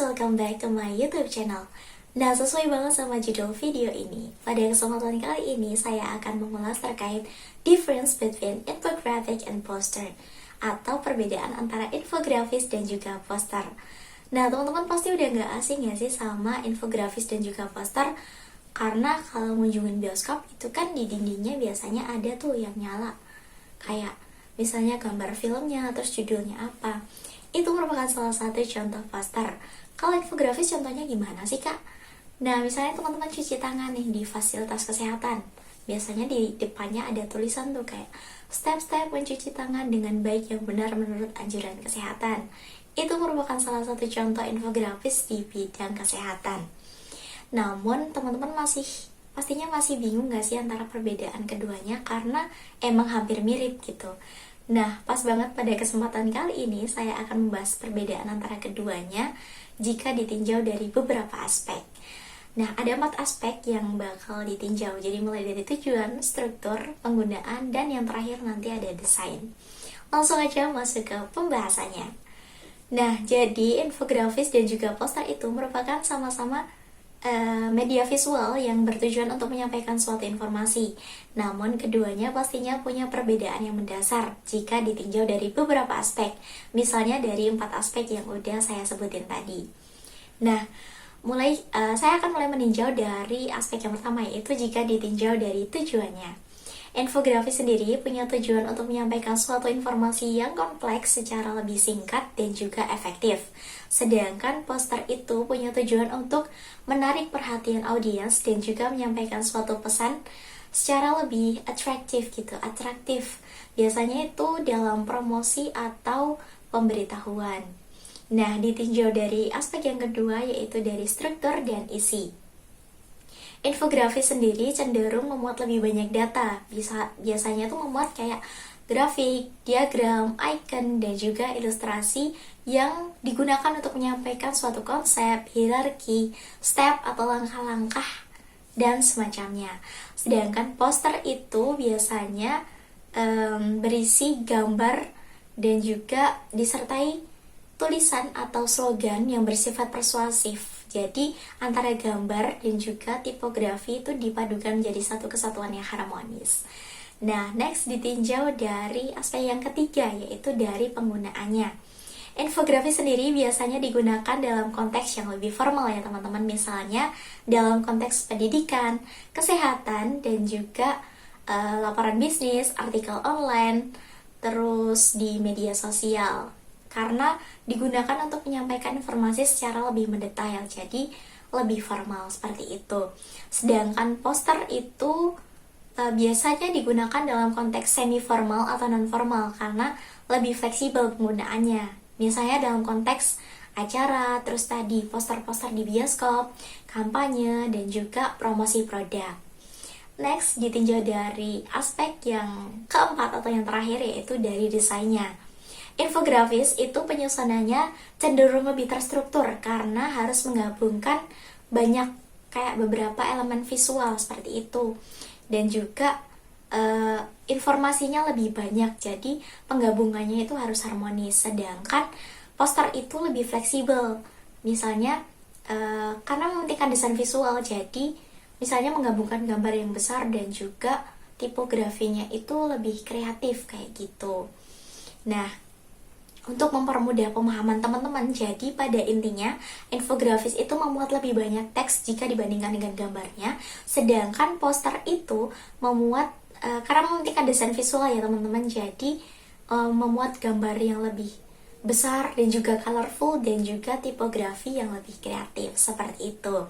welcome back to my YouTube channel. Nah, sesuai banget sama judul video ini. Pada kesempatan kali ini, saya akan mengulas terkait difference between infographic and poster, atau perbedaan antara infografis dan juga poster. Nah, teman-teman pasti udah gak asing ya sih sama infografis dan juga poster, karena kalau mengunjungi bioskop itu kan di dindingnya biasanya ada tuh yang nyala, kayak misalnya gambar filmnya, terus judulnya apa. Itu merupakan salah satu contoh poster. Kalau infografis contohnya gimana sih, Kak? Nah, misalnya teman-teman cuci tangan nih di fasilitas kesehatan. Biasanya di depannya ada tulisan tuh kayak step-step mencuci tangan dengan baik yang benar menurut anjuran kesehatan. Itu merupakan salah satu contoh infografis di bidang kesehatan. Namun, teman-teman pastinya masih bingung gak sih antara perbedaan keduanya, karena emang hampir mirip gitu. Nah, pas banget pada kesempatan kali ini saya akan membahas perbedaan antara keduanya jika ditinjau dari beberapa aspek. Nah, ada 4 aspek yang bakal ditinjau. Jadi mulai dari tujuan, struktur, penggunaan, dan yang terakhir nanti ada desain. Langsung aja masuk ke pembahasannya. Nah, jadi infografis dan juga poster itu merupakan sama-sama media visual yang bertujuan untuk menyampaikan suatu informasi. Namun keduanya pastinya punya perbedaan yang mendasar jika ditinjau dari beberapa aspek. Misalnya dari 4 aspek yang udah saya sebutin tadi. Nah, saya akan mulai meninjau dari aspek yang pertama, yaitu jika ditinjau dari tujuannya. Infografis sendiri punya tujuan untuk menyampaikan suatu informasi yang kompleks secara lebih singkat dan juga efektif. Sedangkan poster itu punya tujuan untuk menarik perhatian audiens dan juga menyampaikan suatu pesan secara lebih atraktif. Biasanya itu dalam promosi atau pemberitahuan. Nah, ditinjau dari aspek yang kedua, yaitu dari struktur dan isi. Infografis sendiri cenderung memuat lebih banyak data. Biasanya tuh memuat kayak grafik, diagram, icon, dan juga ilustrasi yang digunakan untuk menyampaikan suatu konsep, hierarki, step atau langkah-langkah, dan semacamnya. Sedangkan poster itu biasanya berisi gambar dan juga disertai tulisan atau slogan yang bersifat persuasif. Jadi antara gambar dan juga tipografi itu dipadukan menjadi satu kesatuan yang harmonis. Nah, next ditinjau dari aspek yang ketiga, yaitu dari penggunaannya. Infografi sendiri biasanya digunakan dalam konteks yang lebih formal ya teman-teman. Misalnya dalam konteks pendidikan, kesehatan, dan juga laporan bisnis, artikel online, terus di media sosial. Karena digunakan untuk menyampaikan informasi secara lebih mendetail, jadi lebih formal seperti itu. Sedangkan poster itu biasanya digunakan dalam konteks semi-formal atau non-formal karena lebih fleksibel penggunaannya. Misalnya dalam konteks acara, terus tadi poster-poster di bioskop, kampanye, dan juga promosi produk. Next, ditinjau dari aspek yang keempat atau yang terakhir, yaitu dari desainnya. Infografis itu penyusunannya cenderung lebih terstruktur karena harus menggabungkan banyak kayak beberapa elemen visual seperti itu, dan juga informasinya lebih banyak, jadi penggabungannya itu harus harmonis. Sedangkan poster itu lebih fleksibel, misalnya karena mementingkan desain visual, jadi misalnya menggabungkan gambar yang besar dan juga tipografinya itu lebih kreatif kayak gitu. Nah, untuk mempermudah pemahaman teman-teman, jadi pada intinya infografis itu memuat lebih banyak teks jika dibandingkan dengan gambarnya, sedangkan poster itu memuat karena mementingkan desain visual ya teman-teman, jadi memuat gambar yang lebih besar dan juga colorful dan juga tipografi yang lebih kreatif seperti itu.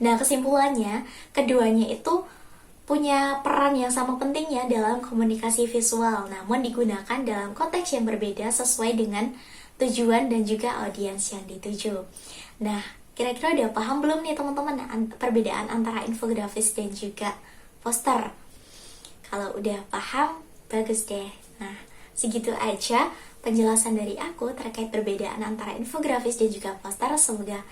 Nah, kesimpulannya keduanya itu punya peran yang sama pentingnya dalam komunikasi visual, namun digunakan dalam konteks yang berbeda sesuai dengan tujuan dan juga audiens yang dituju. Nah, kira-kira udah paham belum nih teman-teman perbedaan antara infografis dan juga poster? Kalau udah paham, bagus deh. Nah, segitu aja penjelasan dari aku terkait perbedaan antara infografis dan juga poster. Semoga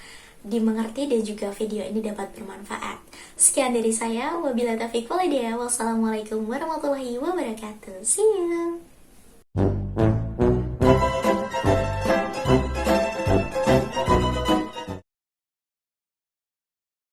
dimengerti dan juga video ini dapat bermanfaat. Sekian dari saya, wabillahi taufiq wal hidayah. Wassalamualaikum warahmatullahi wabarakatuh. See you.